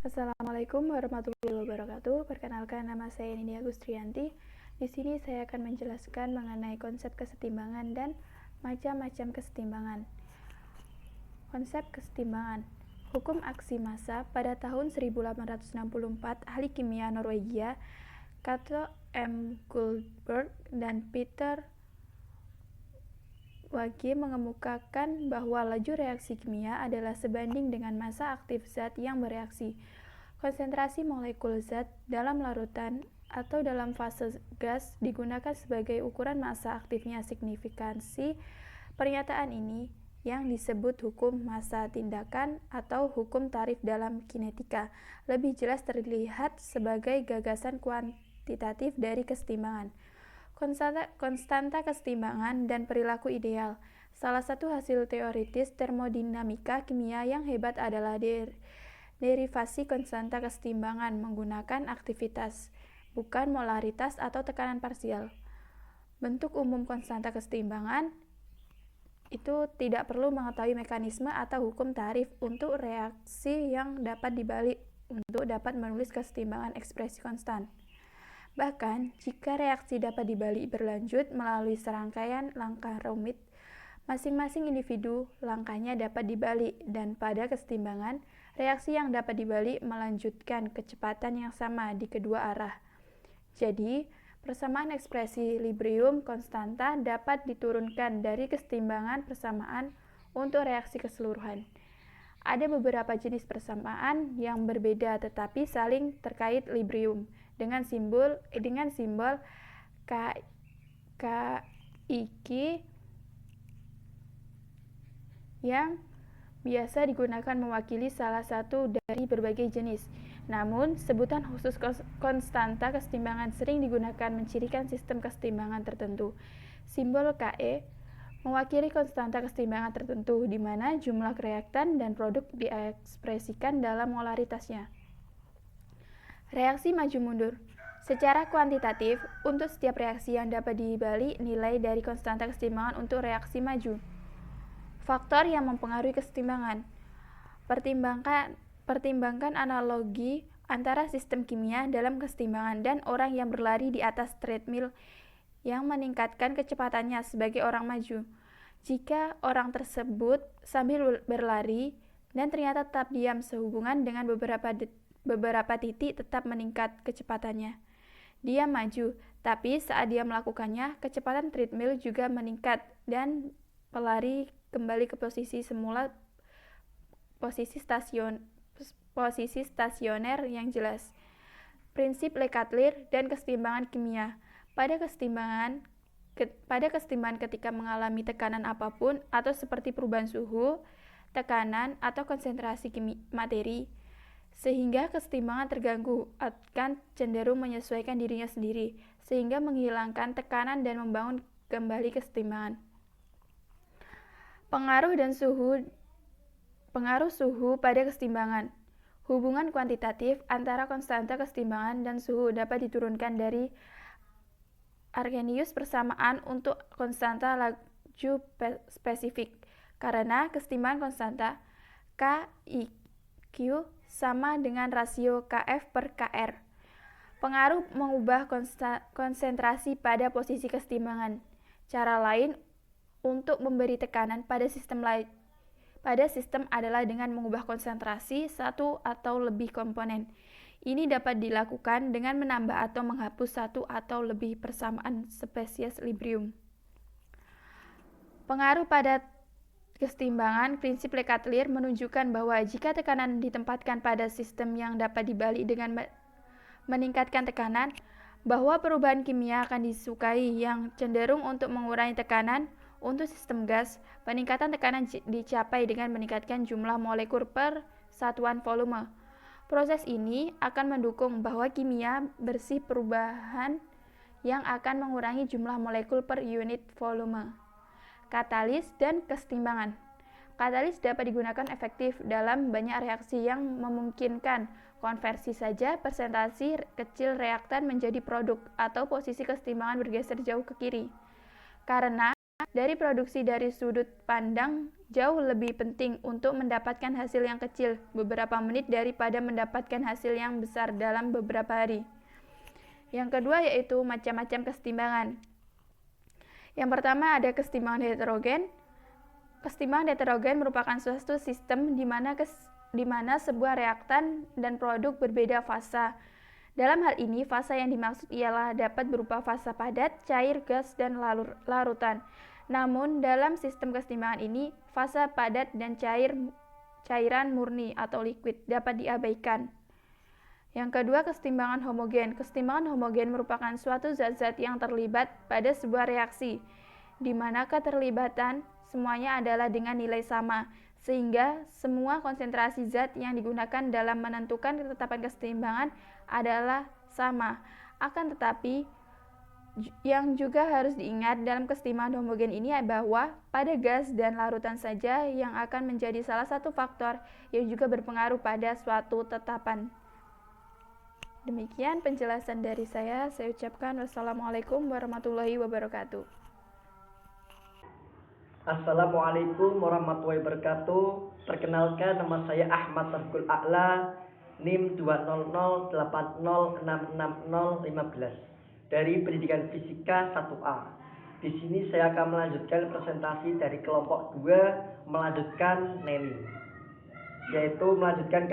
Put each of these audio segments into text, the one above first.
Assalamualaikum warahmatullahi wabarakatuh. Perkenalkan, nama saya Nini Agustrianti. Di sini saya akan menjelaskan mengenai konsep kesetimbangan dan macam-macam kesetimbangan. Konsep kesetimbangan. Hukum aksi massa pada tahun 1864, ahli kimia Norwegia Cato M. Guldberg dan Peter Wage mengemukakan bahwa laju reaksi kimia adalah sebanding dengan massa aktif zat yang bereaksi. Konsentrasi molekul zat dalam larutan atau dalam fase gas digunakan sebagai ukuran massa aktifnya. Signifikansi pernyataan ini yang disebut hukum massa tindakan atau hukum tarif dalam kinetika lebih jelas terlihat sebagai gagasan kuantitatif dari kesetimbangan. Konstanta kesetimbangan dan perilaku ideal. Salah satu hasil teoritis termodinamika kimia yang hebat adalah derivasi konstanta kesetimbangan menggunakan aktivitas, bukan molaritas atau tekanan parsial. Bentuk umum konstanta kesetimbangan itu tidak perlu mengetahui mekanisme atau hukum tarif untuk reaksi yang dapat dibalik untuk dapat menulis kesetimbangan ekspresi konstan. Bahkan, jika reaksi dapat dibalik berlanjut melalui serangkaian langkah rumit, masing-masing individu langkahnya dapat dibalik, dan pada kesetimbangan, reaksi yang dapat dibalik melanjutkan kecepatan yang sama di kedua arah. Jadi, persamaan ekspresi Librium konstanta dapat diturunkan dari kesetimbangan persamaan untuk reaksi keseluruhan. Ada beberapa jenis persamaan yang berbeda tetapi saling terkait Librium dengan simbol KIK yang biasa digunakan mewakili salah satu dari berbagai jenis. Namun, sebutan khusus konstanta kesetimbangan sering digunakan mencirikan sistem kesetimbangan tertentu. Simbol KE mewakili konstanta kesetimbangan tertentu di mana jumlah reaktan dan produk diekspresikan dalam molaritasnya. Reaksi maju mundur. Secara kuantitatif, untuk setiap reaksi yang dapat dibalik nilai dari konstanta kesetimbangan untuk reaksi maju. Faktor yang mempengaruhi kesetimbangan. Pertimbangkan analogi antara sistem kimia dalam kesetimbangan dan orang yang berlari di atas treadmill yang meningkatkan kecepatannya sebagai orang maju. Jika orang tersebut sambil berlari dan ternyata tetap diam sehubungan dengan beberapa titik tetap meningkat kecepatannya. Dia maju, tapi saat dia melakukannya, kecepatan treadmill juga meningkat dan pelari kembali ke posisi semula, posisi stasioner yang jelas. Prinsip Le Chatelier dan kesetimbangan kimia. Pada kesetimbangan ketika mengalami tekanan apapun atau seperti perubahan suhu, tekanan atau konsentrasi materi, sehingga kesetimbangan terganggu akan cenderung menyesuaikan dirinya sendiri, sehingga menghilangkan tekanan dan membangun kembali kesetimbangan. Pengaruh suhu pada kesetimbangan. Hubungan kuantitatif antara konstanta kesetimbangan dan suhu dapat diturunkan dari Arrhenius persamaan untuk konstanta laju spesifik, karena kesetimbangan konstanta KIQ sama dengan rasio KF per KR. Pengaruh mengubah konsentrasi pada posisi kesetimbangan. Cara lain untuk memberi tekanan pada sistem adalah dengan mengubah konsentrasi satu atau lebih komponen. Ini dapat dilakukan dengan menambah atau menghapus satu atau lebih persamaan spesies Librium. Pengaruh pada kesetimbangan. Prinsip Le Chatelier menunjukkan bahwa jika tekanan ditempatkan pada sistem yang dapat dibalik dengan meningkatkan tekanan, bahwa perubahan kimia akan disukai yang cenderung untuk mengurangi tekanan. Untuk sistem gas, peningkatan tekanan dicapai dengan meningkatkan jumlah molekul per satuan volume. Proses ini akan mendukung bahwa kimia bersih perubahan yang akan mengurangi jumlah molekul per unit volume. Katalis dan kesetimbangan. Katalis dapat digunakan efektif dalam banyak reaksi yang memungkinkan konversi saja persentase kecil reaktan menjadi produk atau posisi kesetimbangan bergeser jauh ke kiri. Karena dari produksi dari sudut pandang jauh lebih penting untuk mendapatkan hasil yang kecil beberapa menit daripada mendapatkan hasil yang besar dalam beberapa hari. Yang kedua yaitu macam-macam kesetimbangan. Yang pertama ada kesetimbangan heterogen. Kesetimbangan heterogen merupakan suatu sistem di mana sebuah reaktan dan produk berbeda fasa. Dalam hal ini, fasa yang dimaksud ialah dapat berupa fasa padat, cair, gas, dan larutan. Namun, dalam sistem kesetimbangan ini, fasa padat dan cairan murni atau liquid dapat diabaikan. Yang kedua, kesetimbangan homogen. Kesetimbangan homogen merupakan suatu zat-zat yang terlibat pada sebuah reaksi, di mana keterlibatan semuanya adalah dengan nilai sama, sehingga semua konsentrasi zat yang digunakan dalam menentukan ketetapan kesetimbangan adalah sama. Akan tetapi, yang juga harus diingat dalam kesetimbangan homogen ini bahwa pada gas dan larutan saja yang akan menjadi salah satu faktor yang juga berpengaruh pada suatu tetapan. Demikian penjelasan dari saya. Saya ucapkan wassalamualaikum warahmatullahi wabarakatuh. Assalamualaikum warahmatullahi wabarakatuh. Perkenalkan, nama saya Ahmad Sarful A'la, NIM 20080606015 dari Pendidikan Fisika 1A. Di sini saya akan melanjutkan presentasi dari kelompok 2 melanjutkan NENI, yaitu melanjutkan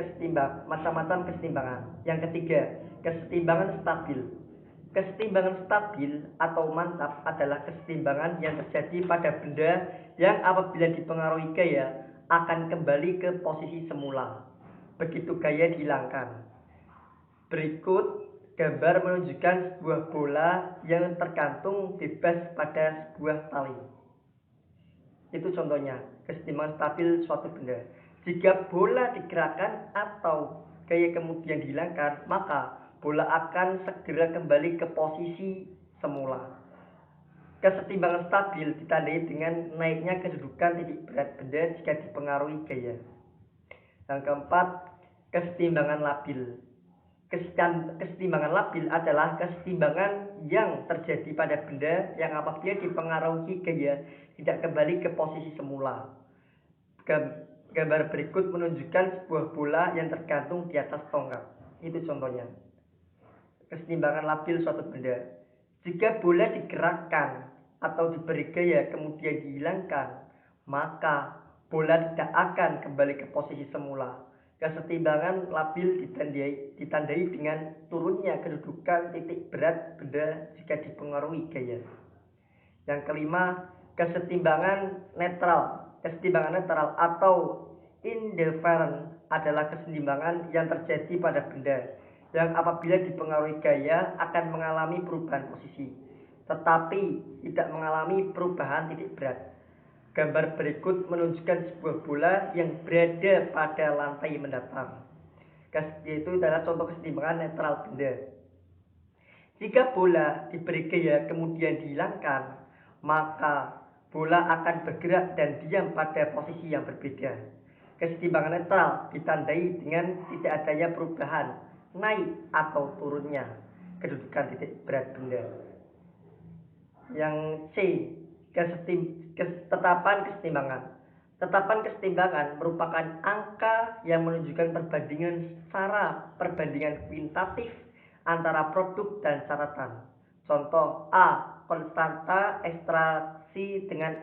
macam-macam kesetimbangan. Yang ketiga, kesetimbangan stabil. Kesetimbangan stabil atau mantap adalah kesetimbangan yang terjadi pada benda yang apabila dipengaruhi gaya akan kembali ke posisi semula begitu gaya dihilangkan. Berikut gambar menunjukkan sebuah bola yang tergantung bebas pada sebuah tali. Itu contohnya kesetimbangan stabil suatu benda. Jika bola digerakkan atau gaya kemudian dihilangkan, maka bola akan segera kembali ke posisi semula. Kesetimbangan stabil ditandai dengan naiknya kedudukan titik berat benda jika dipengaruhi gaya. Yang keempat, kesetimbangan labil. Kesetimbangan labil adalah kesetimbangan yang terjadi pada benda yang apabila dipengaruhi gaya tidak kembali ke posisi semula. Gambar berikut menunjukkan sebuah bola yang tergantung di atas tongkat. Itu contohnya. Kesetimbangan labil suatu benda. Jika bola digerakkan atau diberi gaya kemudian dihilangkan, maka bola tidak akan kembali ke posisi semula. Kesetimbangan labil ditandai dengan turunnya kedudukan titik berat benda jika dipengaruhi gaya. Yang kelima, kesetimbangan netral. Kesetimbangan netral atau indifferent adalah kesetimbangan yang terjadi pada benda yang apabila dipengaruhi gaya akan mengalami perubahan posisi, tetapi tidak mengalami perubahan titik berat. Gambar berikut menunjukkan sebuah bola yang berada pada lantai mendatar. Yaitu adalah contoh kesetimbangan netral benda. Jika bola diberi gaya kemudian dihilangkan, maka bola akan bergerak dan diam pada posisi yang berbeda. Kesetimbangan netral ditandai dengan tidak adanya perubahan naik atau turunnya kedudukan titik berat benda. Yang C, tetapan kesetimbangan. Tetapan kesetimbangan merupakan angka yang menunjukkan perbandingan kuantitatif antara produk dan catatan. Contoh A, konstanta ekstraksi dengan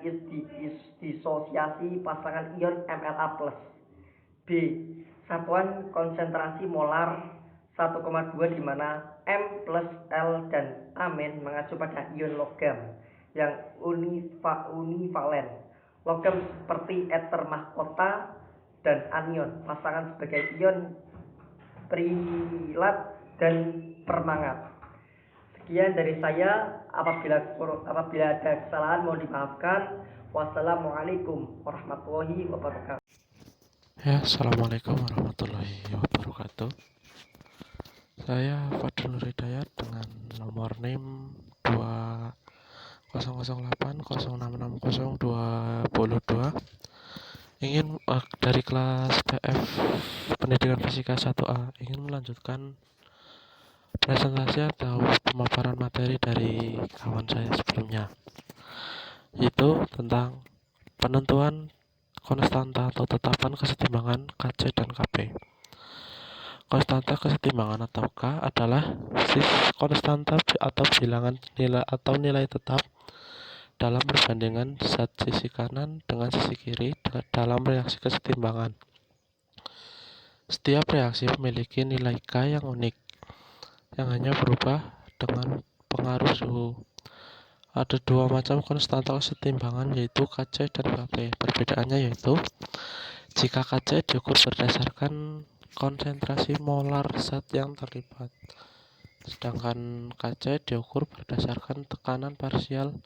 disosiasi pasangan ion MLA+. B, satuan konsentrasi molar 1,2 di mana M plus L dan amin mengacu pada ion logam yang univalen. Logam seperti ether mahkota dan anion pasangan sebagai ion prilat dan permangat. Sekian dari saya. Apabila ada kesalahan mohon dimaafkan. Wassalamualaikum warahmatullahi wabarakatuh. Ya, assalamualaikum warahmatullahi wabarakatuh. Saya Fadlul Nur Hidayat dengan nomor NIM 2008066022 ingin dari kelas PF Pendidikan Fisika 1A ingin melanjutkan presentasi atau pemaparan materi dari kawan saya sebelumnya, itu tentang penentuan konstanta atau tetapan kesetimbangan Kc dan Kp. Konstanta kesetimbangan atau K adalah konstanta atau bilangan nilai atau nilai tetap dalam perbandingan zat sisi kanan dengan sisi kiri dalam reaksi kesetimbangan. Setiap reaksi memiliki nilai K yang unik, yang hanya berubah dengan pengaruh suhu. Ada dua macam konstanta kesetimbangan, yaitu Kc dan Kp. Perbedaannya yaitu, jika Kc diukur berdasarkan konsentrasi molar zat yang terlibat, sedangkan Kc diukur berdasarkan tekanan parsial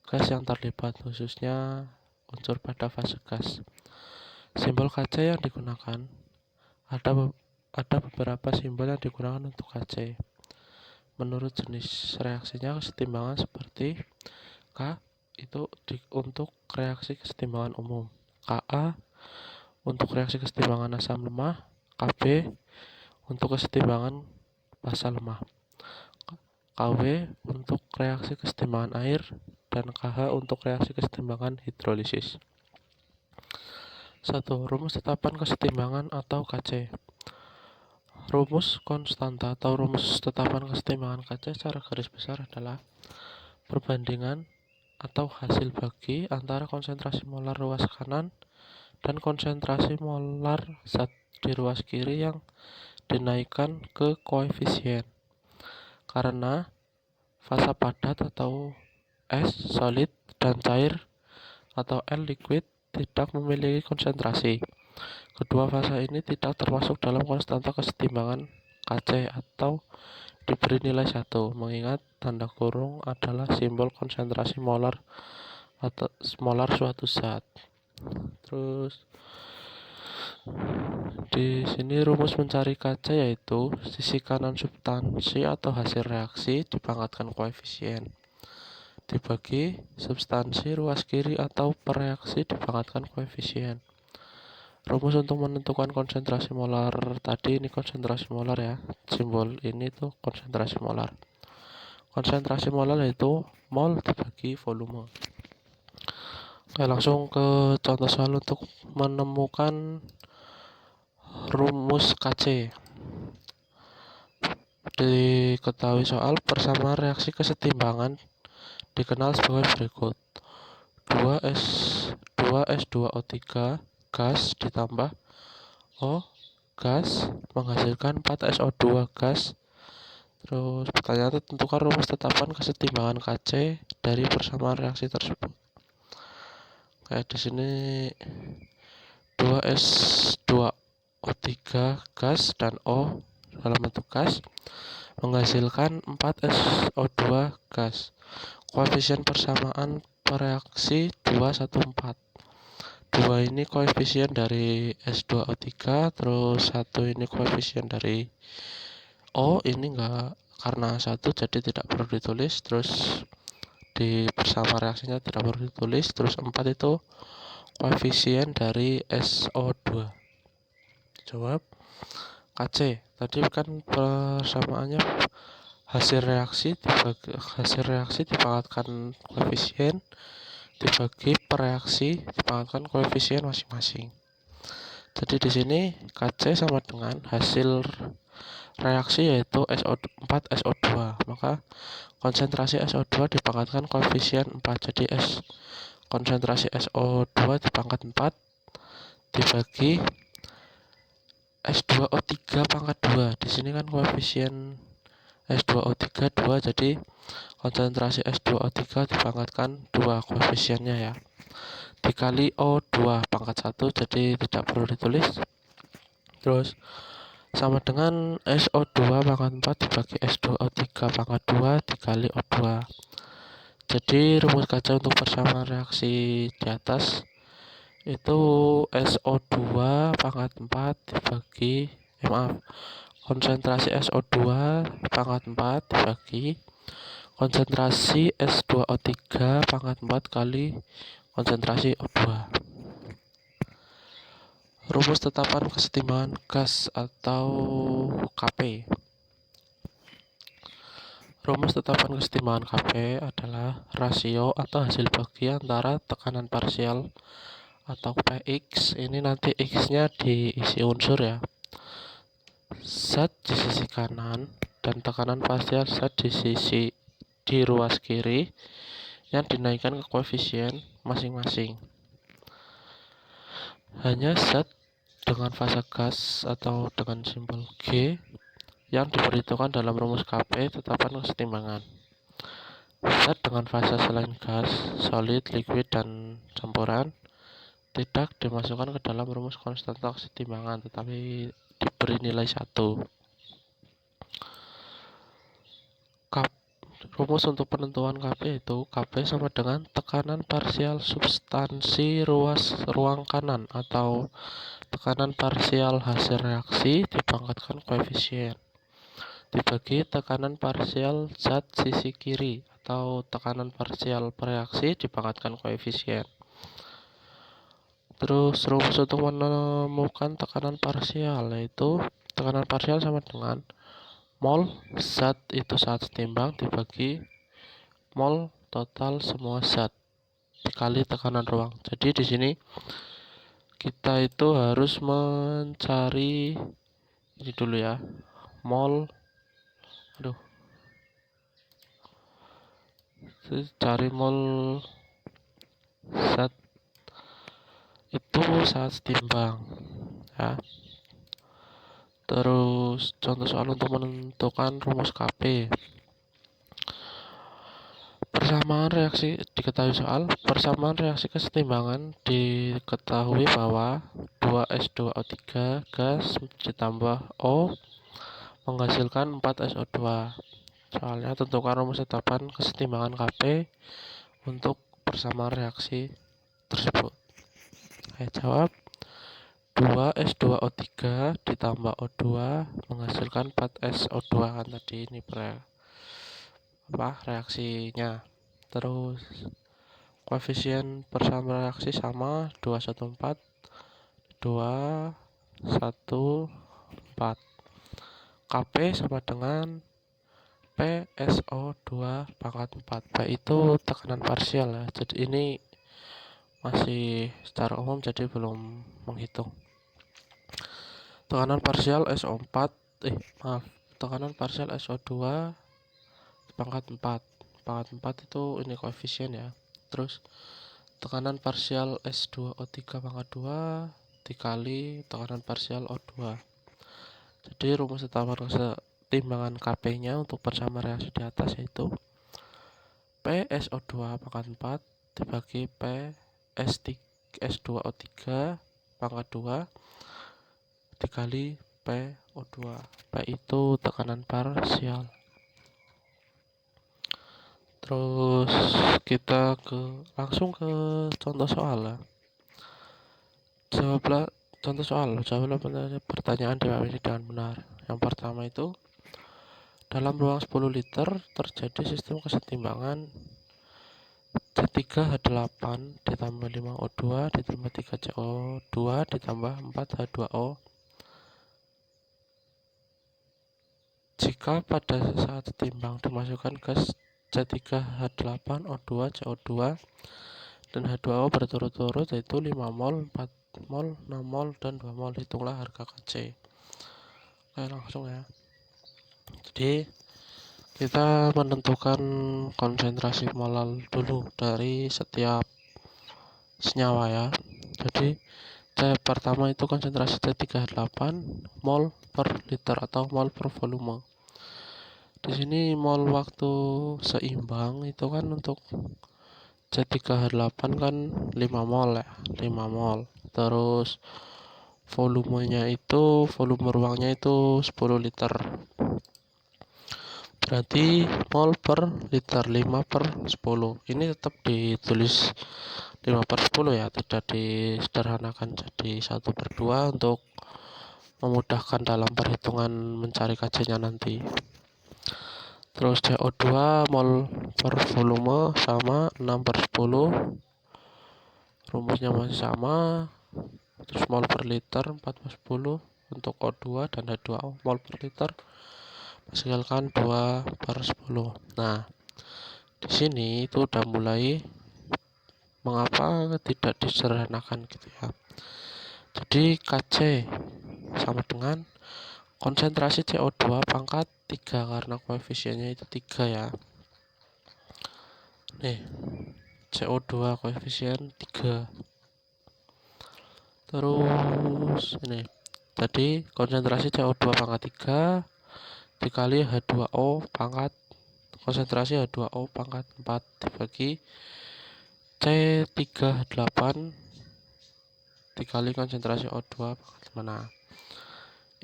gas yang terlibat, khususnya unsur pada fase gas. Simbol Kc yang digunakan, ada beberapa simbol yang digunakan untuk Kc. Menurut jenis reaksinya, kesetimbangan seperti K itu untuk reaksi kesetimbangan umum, Ka untuk reaksi kesetimbangan asam lemah, Kb untuk kesetimbangan basa lemah, Kw untuk reaksi kesetimbangan air, dan Kh untuk reaksi kesetimbangan hidrolisis. 1. Rumus tetapan kesetimbangan atau Kc. Rumus konstanta atau rumus tetapan kesetimbangan Kc secara garis besar adalah perbandingan atau hasil bagi antara konsentrasi molar ruas kanan dan konsentrasi molar zat di ruas kiri yang dinaikkan ke koefisien. Karena fasa padat atau S solid dan cair atau L liquid tidak memiliki konsentrasi. Kedua fasa ini tidak termasuk dalam konstanta kesetimbangan Kc atau diberi nilai 1, mengingat tanda kurung adalah simbol konsentrasi molar atau molar suatu zat. Terus di sini rumus mencari Kc yaitu sisi kanan substansi atau hasil reaksi dipangkatkan koefisien dibagi substansi ruas kiri atau pereaksi dipangkatkan koefisien. Rumus untuk menentukan konsentrasi molar tadi, ini konsentrasi molar ya, simbol ini tuh konsentrasi molar. Konsentrasi molar yaitu mol dibagi volume. Oke, langsung ke contoh soal untuk menemukan rumus Kc. Diketahui soal persamaan reaksi kesetimbangan dikenal sebagai berikut. 2S2O3 gas ditambah O gas menghasilkan 4SO2 gas. Terus pertanyaan, tentukan rumus tetapan kesetimbangan Kc dari persamaan reaksi tersebut. Kayak di sini 2S2O3 gas dan O dalam bentuk gas menghasilkan 4SO2 gas. Koefisien persamaan reaksi 214. 2 ini koefisien dari S2O3, terus 1 ini koefisien dari O, ini enggak, karena 1 jadi tidak perlu ditulis, terus di persamaan reaksinya tidak perlu ditulis, terus 4 itu koefisien dari SO2. Jawab Kc. Tadi kan persamaannya hasil reaksi dipangkatkan koefisien dibagi pereaksi dipangkatkan koefisien masing-masing. Jadi di sini Kc sama dengan hasil reaksi yaitu 4SO2, maka konsentrasi SO2 dipangkatkan koefisien 4, jadi konsentrasi SO2 dipangkat 4 dibagi S2O3 pangkat 2. Di sini kan koefisien S2O3 2, jadi konsentrasi S2O3 dipangkatkan 2 koefisiennya ya, dikali O2 pangkat 1, jadi tidak perlu ditulis. Terus sama dengan SO2 pangkat 4 dibagi S2O3 pangkat 2 dikali O2. Jadi rumus Kc untuk persamaan reaksi di atas itu SO2 pangkat 4 dibagi konsentrasi SO2 pangkat 4 dibagi konsentrasi S2O3 pangkat 4 kali konsentrasi O2. Rumus tetapan kesetimbangan gas atau Kp. Rumus tetapan kesetimbangan Kp adalah rasio atau hasil bagi antara tekanan parsial atau Px. Ini nanti X-nya diisi unsur ya. Zat di sisi kanan dan tekanan parsial zat di ruas kiri yang dinaikkan ke koefisien masing-masing. Hanya zat dengan fase gas atau dengan simbol G yang diperhitungkan dalam rumus Kp tetapan kesetimbangan. Zat dengan fase selain gas, solid, liquid, dan campuran tidak dimasukkan ke dalam rumus konstanta kesetimbangan tetapi diberi nilai 1. Rumus untuk penentuan Kp itu Kp sama dengan tekanan parsial substansi ruang kanan atau tekanan parsial hasil reaksi dipangkatkan koefisien dibagi tekanan parsial zat sisi kiri atau tekanan parsial pereaksi dipangkatkan koefisien. Terus rumus untuk menemukan tekanan parsial yaitu tekanan parsial sama dengan mol zat itu saat setimbang dibagi mol total semua zat dikali tekanan ruang. Jadi di sini kita itu harus mencari ini dulu ya, mol cari mol zat itu saat setimbang ya. Terus contoh soal untuk menentukan rumus Kp. Persamaan reaksi kesetimbangan diketahui bahwa 2S2O3 gas ditambah O menghasilkan 4SO2. Soalnya tentukan rumus tetapan kesetimbangan Kp untuk persamaan reaksi tersebut. Saya jawab 2S2O3 ditambah O2 menghasilkan 4SO2 kan tadi ini reaksinya. Terus koefisien persamaan reaksi sama 214 214. Kp sama dengan PSO2 pangkat 4. P itu tekanan parsial ya. Jadi ini masih secara umum jadi belum menghitung. Tekanan parsial tekanan parsial SO2 pangkat 4. Pangkat 4 itu ini koefisien ya. Terus tekanan parsial S2O3 pangkat 2 dikali tekanan parsial O2. Jadi rumus tetapan kesetimbangan Kp-nya untuk persamaan reaksi di atas yaitu PSO2 pangkat 4 dibagi S2O3 pangkat 2 dikali PO2. P itu tekanan parsial. Terus kita langsung ke contoh soal ya. Jawablah pertanyaan ini dengan benar. Yang pertama itu dalam ruang 10 liter terjadi sistem kesetimbangan C3H8 ditambah 5O2 ditambah 3CO2 ditambah 4H2O. Jika pada saat setimbang dimasukkan gas C3H8, O2, CO2 dan H2O berturut-turut yaitu 5 mol, 4 mol, 6 mol, dan 2 mol. Hitunglah harga Kc. Oke, langsung ya. Jadi kita menentukan konsentrasi molal dulu dari setiap senyawa ya. Jadi pertama itu konsentrasi C3H8 mol per liter atau mol per volume. Di sini mol waktu seimbang itu kan untuk C3H8 kan 5 mol ya, 5 mol. Terus volume ruangnya itu 10 liter. Berarti mol per liter 5 per 10. Ini tetap ditulis 5 per 10 ya, tidak disederhanakan jadi 1 per 2 untuk memudahkan dalam perhitungan mencari Kc-nya nanti. Terus CO2 mol per volume sama 6 per 10. Rumusnya masih sama. Terus mol per liter 4 per 10 untuk O2 dan H2O mol per liter menghasilkan 2/10. Nah, di sini itu udah mulai mengapa tidak disederhanakan gitu ya. Jadi Kc sama dengan konsentrasi CO2 pangkat 3 karena koefisiennya itu 3 ya. Nih, CO2 koefisien 3. Terus ini tadi konsentrasi CO2 pangkat 3 dikali H2O pangkat konsentrasi H2O pangkat 4 dibagi C3H8 dikali konsentrasi O2 pangkat 5. Nah,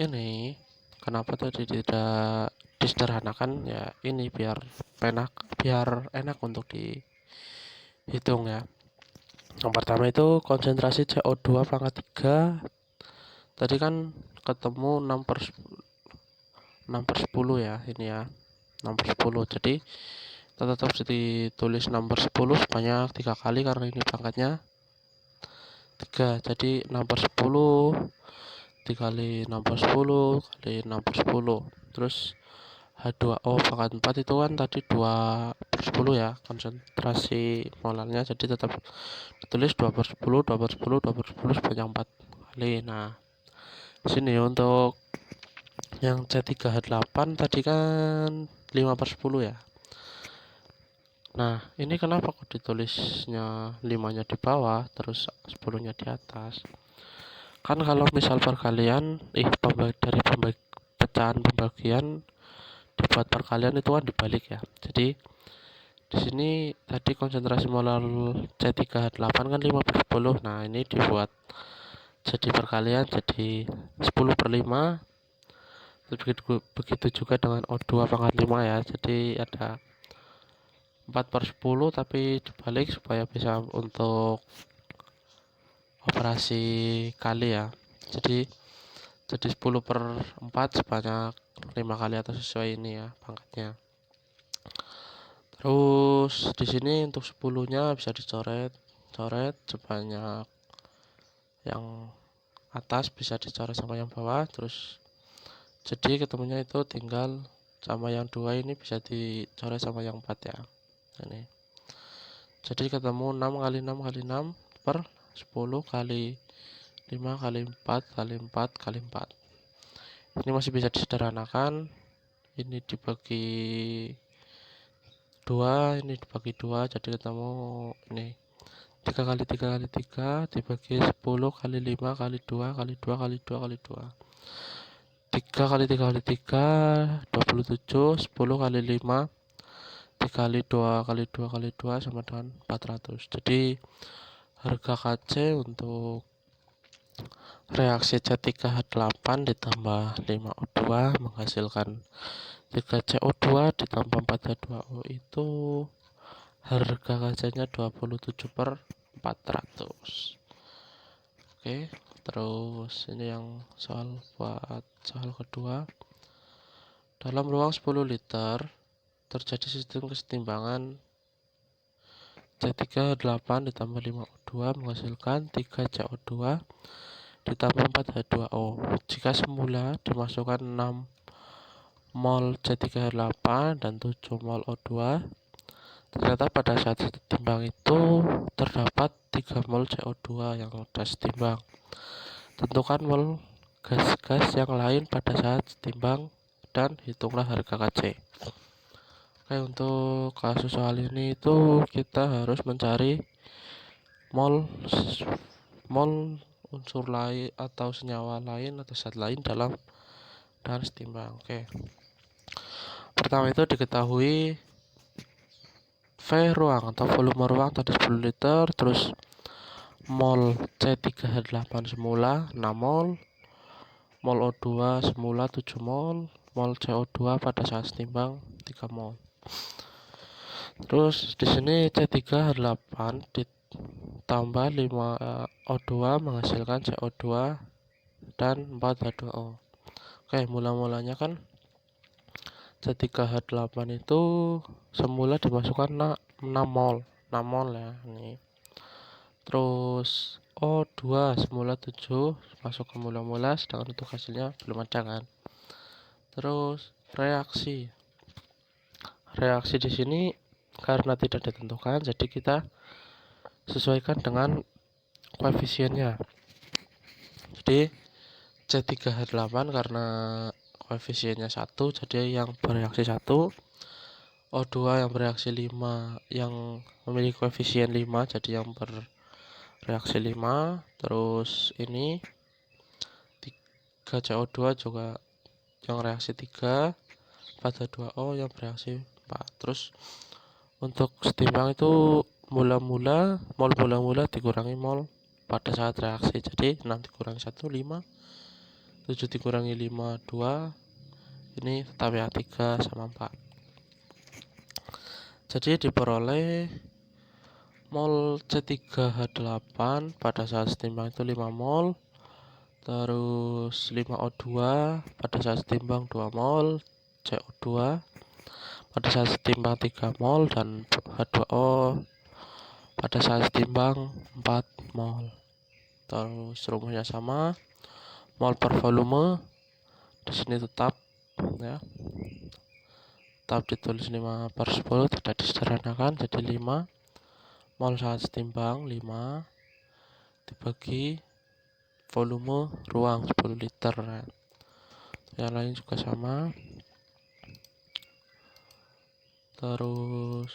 ini kenapa tadi tidak disederhanakan ya, ini biar enak untuk dihitung ya. Yang pertama itu konsentrasi CO2 pangkat 3 tadi kan ketemu 6/10 ya, ini ya 6/10. Jadi kita tetap ditulis 6/10 sebanyak 3 kali karena ini pangkatnya 3. Jadi 6/10 dikali 6/10 kali 6/10. Terus H2O pangkat 4 itu kan tadi 2/10 ya konsentrasi molarnya, jadi tetap ditulis 2/10 2/10 2/10 sebanyak 4 kali. Nah, di sini untuk yang C3H8 tadi kan 5/10 ya. Nah, ini kenapa kok ditulisnya 5-nya di bawah terus 10-nya di atas? Kan kalau misal perkalian dari pecahan pembagian dibuat perkalian itu kan dibalik ya. Jadi di sini tadi konsentrasi molar C3H8 kan 5/10. Nah, ini dibuat jadi perkalian jadi 10/5. Begitu juga dengan O2 pangkat 5 ya. Jadi ada 4/10 tapi dibalik supaya bisa untuk operasi kali ya. Jadi 10/4 sebanyak 5 kali atau sesuai ini ya pangkatnya. Terus di sini untuk 10-nya bisa dicoret sebanyak yang atas bisa dicoret sama yang bawah, terus jadi ketemunya itu tinggal sama yang 2 ini bisa dicoret sama yang 4 ya. Ini. Jadi ketemu 6 kali 6 kali 6 per 10 kali 5 kali 4 kali 4 kali 4. Ini masih bisa disederhanakan. Ini dibagi 2, ini dibagi 2, jadi ketemu ini 3 kali 3 kali 3 dibagi 10 kali 5 kali 2 kali 2 kali 2 kali 2. 3 kali 3 kali 3 27, 10 kali 5 dikali 2 kali 2 kali 2 sama dengan 400. Jadi harga Kc untuk reaksi C3H8 ditambah 5O2 menghasilkan 3CO2 ditambah 4H2O itu harga Kc-nya 27/400. Oke, terus ini yang buat soal kedua. Dalam ruang 10 liter terjadi sistem kesetimbangan C3H8 ditambah 5O2 menghasilkan 3CO2 ditambah 4H2O. Jika semula dimasukkan 6 mol C3H8 dan 7 mol O2, ternyata pada saat setimbang itu terdapat 3 mol CO2 yang sudah setimbang. Tentukan mol gas-gas yang lain pada saat setimbang dan hitunglah harga Kc. Oke, untuk kasus soal ini itu kita harus mencari mol unsur lain atau senyawa lain atau zat lain dalam setimbang. Oke. Pertama itu diketahui V ruang atau volume ruang tadi 10 liter, terus mol C3H8 semula 6 mol, mol O2 semula 7 mol, mol CO2 pada saat setimbang 3 mol. Terus di sini C3H8 ditambah 5 O2 menghasilkan CO2 dan 4 H2O. Oke, mula-mulanya kan C3H8 itu semula dimasukkan 6 mol ya ini. Terus O2 semula 7 masuk ke mula-mula, sedangkan untuk hasilnya belum ada kan. Terus reaksi. Reaksi di sini karena tidak ditentukan, jadi kita sesuaikan dengan koefisiennya. Jadi C3H8 karena koefisiennya 1, jadi yang bereaksi 1. O2 yang bereaksi 5, yang memiliki koefisien 5, jadi yang bereaksi 5. Terus ini 3CO2 juga yang reaksi 3 pada 2O yang bereaksi 4. Terus untuk setimbang itu mol mula dikurangi mol pada saat reaksi. Jadi 6 dikurangi 1 5, 7 dikurangi 5 2. Ini tetap ya 3 sama 4. Jadi diperoleh mol C3H8 pada saat setimbang itu 5 mol. Terus 5O2 pada saat setimbang 2 mol, CO2 pada saat setimbang 3 mol, dan H2O pada saat setimbang 4 mol. Terus rumusnya sama, mol per volume di sini tetap ya. Tetap ditulis 5/10, tidak disederhanakan, jadi 5 mol saat setimbang 5 dibagi volume ruang 10 liter ya. Yang lain juga sama. Terus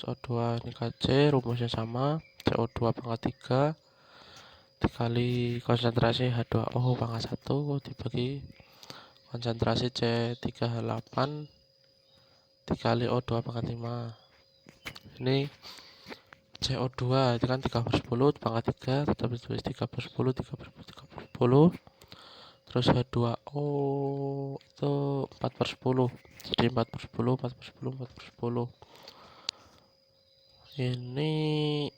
O2 ini Kc, rumusnya sama, CO2 pangkat 3 dikali konsentrasi H2O pangkat 1 dibagi konsentrasi C3H8 dikali O2 pangkat 5. Ini CO2 itu kan 3/10 pangkat 3, tetap ditulis 3/10. Terus H2O itu 4/10, jadi 4/10. Ini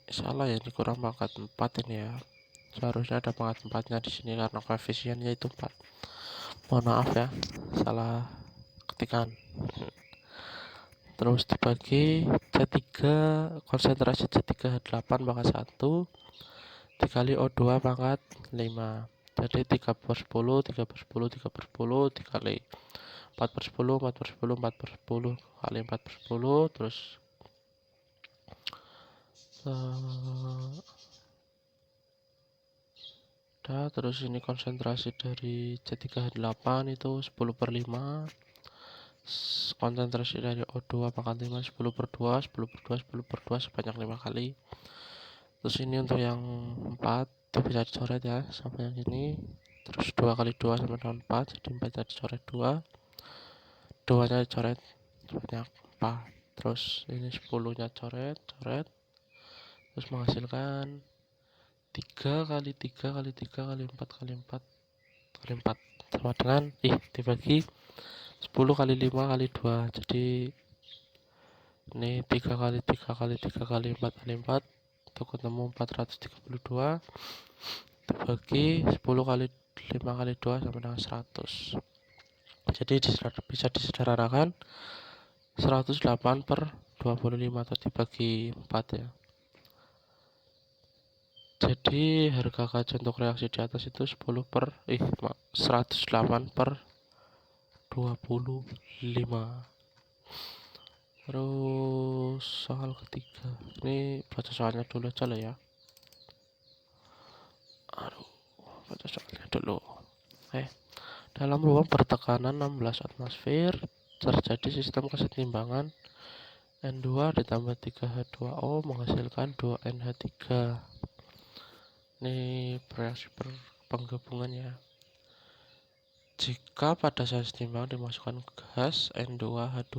salah ya, ini kurang pangkat 4 ini ya. Seharusnya ada pangkat 4-nya di sini karena koefisiennya itu 4. Mohon maaf ya, salah ketikan. Terus dibagi C3, konsentrasi C3H8 pangkat 1 dikali O2 pangkat 5. Jadi 3/10 dikali 4/10 kali 4/10. Terus ini konsentrasi dari C3H8 itu 10/5. Konsentrasi dari O2 pangkat 5 10/2 sebanyak 5 kali. Terus ini untuk yang 4 itu bisa dicoret ya sama yang ini. Terus 2 kali 2 sama dengan 4, jadi 4 bisa dicoret 2 nya dicoret sebanyak 4. Terus ini 10 nya coret, terus menghasilkan 3 kali 3 kali 3 kali 4 kali 4 kali 4 sama dengan dibagi 10 kali 5 kali 2, jadi ini 3 kali 3 kali 3 kali 4 kali 4 itu ketemu 432 dibagi 10 kali 5 kali 2 sama dengan 100. Jadi bisa disederhanakan 108/25 atau dibagi 4 ya. Jadi harga Kc untuk reaksi di atas itu 108/25. Terus soal ketiga, ini baca soalnya dulu aja lah ya. Baca soalnya dulu. Dalam ruang bertekanan 16 atmosfer terjadi sistem kesetimbangan N2 ditambah 3H2O menghasilkan 2NH3. Ini reaksi penggabungan ya. Jika pada saat setimbang dimasukkan gas N2H2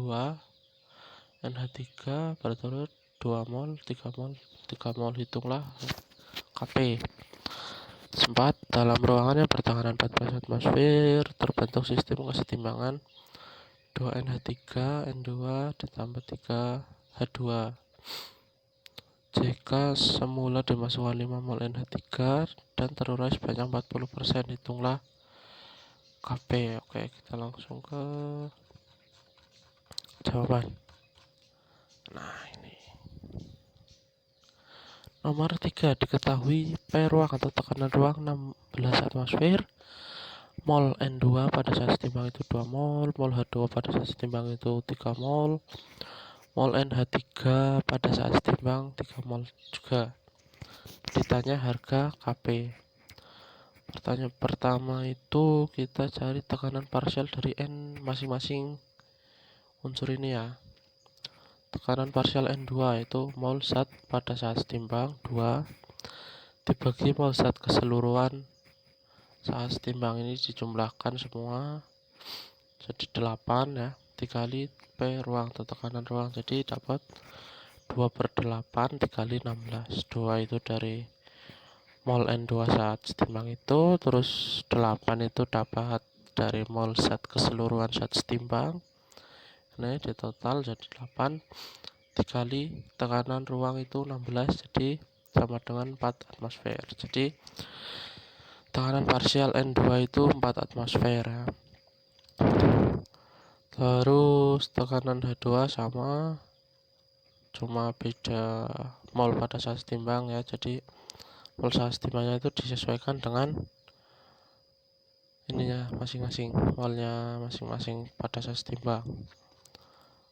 NH3 berturut 2 mol, 3 mol, hitunglah Kp. 4. Dalam ruangan yang bertekanan 14 atmosfer terbentuk sistem kesetimbangan 2NH3 N2 ditambah 3H2. Jika semula dimasukkan 5 mol NH3 dan terurai sebanyak 40%, hitunglah Kp. Oke, kita langsung ke jawaban. Nah, ini Nomor 3, diketahui P ruang atau tekanan ruang 16 atmosfer, mol N2 pada saat setimbang itu 2 mol, mol H2 pada saat setimbang itu 3 mol, mol NH3 pada saat setimbang 3 mol juga. Ditanya harga Kp. Pertanyaan pertama itu kita cari tekanan parsial dari N masing-masing unsur ini ya. Tekanan parsial N2 itu mol zat pada saat setimbang 2 dibagi mol zat keseluruhan saat setimbang ini dijumlahkan semua jadi 8 ya, dikali P ruang atau tekanan ruang, jadi dapat 2/8 dikali 16. 2 itu dari mol N2 saat setimbang itu, terus 8 itu dapat dari mol zat keseluruhan saat setimbang. Nah, di total jadi 8 dikali tekanan ruang itu 16, jadi sama dengan 4 atmosfer. Jadi tekanan parsial N2 itu 4 atmosfer ya. Terus tekanan H2 sama, cuma beda mol pada saat setimbang ya, jadi mol saat setimbangnya itu disesuaikan dengan ininya masing-masing, molnya masing-masing pada saat setimbang.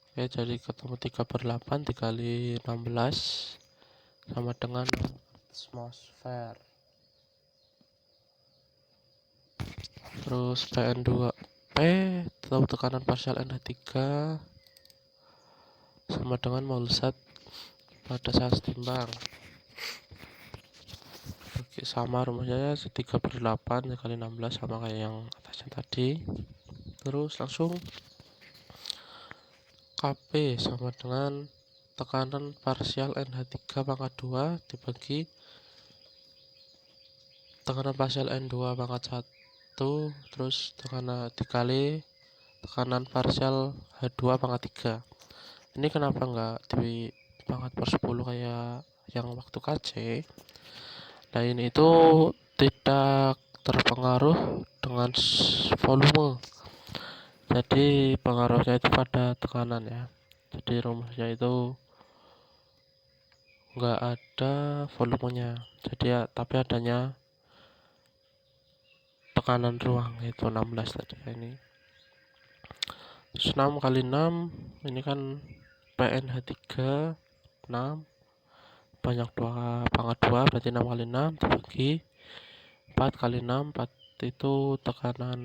Oke, jadi ketemu 3/8 dikali 16 sama dengan atmosfer. Terus PN2P atau tekanan parsial NH3 sama dengan mol zat pada saat setimbang. Oke, sama rumusnya 3/8 dikali 16 sama kayak yang atasnya tadi. Terus langsung Kp sama dengan tekanan parsial NH3 pangkat 2 dibagi tekanan parsial N2 pangkat 1, terus tekanan dikali tekanan parsial H2 pangkat 3. Ini kenapa enggak di pangkat per 10 kayak yang waktu KC? Nah, ini itu tidak terpengaruh dengan volume, jadi pengaruhnya itu pada tekanan ya. Jadi rumusnya itu enggak ada volumenya, jadi ya, tapi adanya tekanan ruang itu 16 tadi ya. Ini 6 kali 6 ini kan PNH3 6 banyak 2 pangkat 2 berarti 6 kali 6 dibagi 4 kali 6, 4 itu tekanan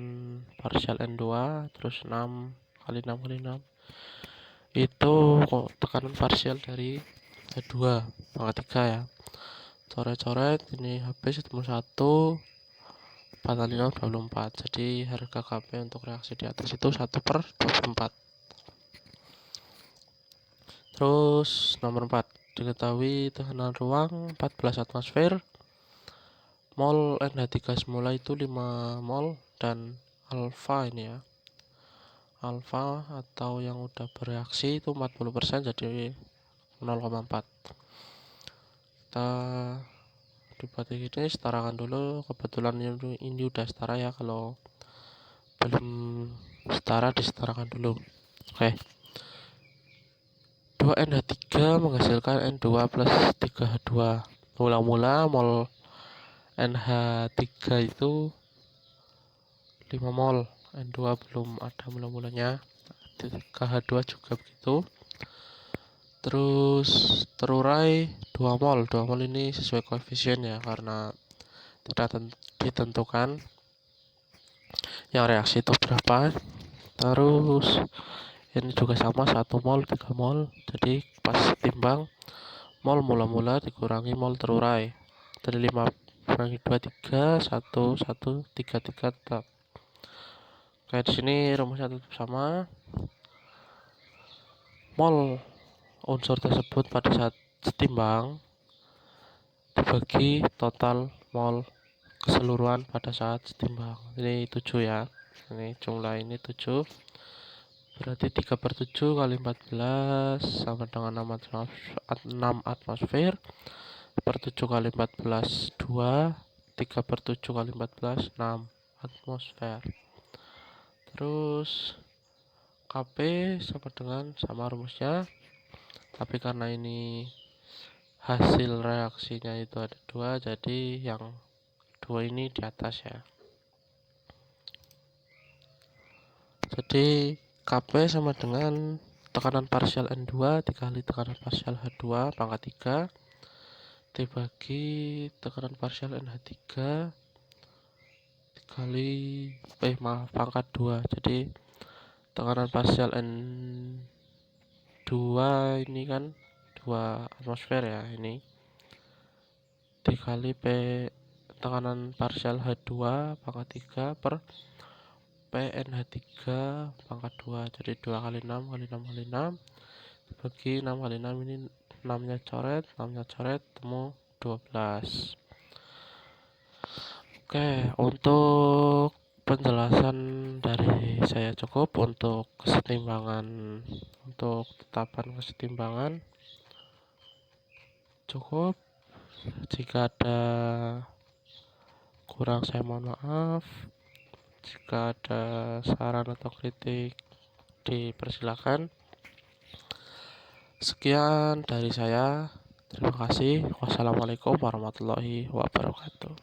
parsial N2, terus 6 kali 6 kali 6 itu tekanan parsial dari H2 pangkat 3 ya. Coret-coret ini habis ketemu 1, 4 kali 6 24, jadi harga Kp untuk reaksi di atas itu 1/24. Terus nomor 4, diketahui tekanan ruang 14 atmosfer, mol NH3 semula itu 5 mol, dan alfa ini ya, alfa atau yang udah bereaksi itu 40%, jadi 0,4. Kita dibuat ini setarakan dulu, kebetulan ini udah setara ya, kalau belum setara disetarakan dulu. Oke, 2NH3 menghasilkan N2 plus 3H2. Mula-mula mol NH3 itu 5 mol, N2 belum ada mula-mulanya, KH2 juga begitu. Terus terurai 2 mol. 2 mol ini sesuai koefisien ya, karena tidak ditentukan yang reaksi itu berapa. Terus ini juga sama, 1 mol 3 mol, jadi pas timbang mol mula-mula dikurangi mol terurai, dari 5 kurangi 2 3, 1 1 3 3 tetap. Kayak di sini rumusnya tetap sama, mol unsur tersebut pada saat setimbang dibagi total mol keseluruhan pada saat setimbang. Ini 7 ya, ini jumlah ini 7, berarti 3/7 kali 14 sama dengan 6 atmosfer, per 7 kali 14 2, 3/7 kali 14 6 atmosfer. Terus Kp sama dengan sama rumusnya, tapi karena ini hasil reaksinya itu ada 2, jadi yang 2 ini di atas ya. Jadi Kp sama dengan tekanan parsial N2 dikali tekanan parsial H2 pangkat 3 dibagi tekanan parsial NH3 dikali pangkat 2. Jadi tekanan parsial N2 ini kan 2 atmosfer ya, ini dikali tekanan parsial H2 pangkat 3 per PNH3 pangkat 2. Jadi 2 kali 6 kali 6 kali 6 dibagi 6 kali 6, ini 6 nya coret temu 12. Oke, untuk penjelasan dari saya cukup. Untuk kesetimbangan, untuk tetapan kesetimbangan cukup. Jika ada kurang saya mohon maaf. Jika ada saran atau kritik dipersilakan. Sekian dari saya. Terima kasih. Wassalamualaikum warahmatullahi wabarakatuh.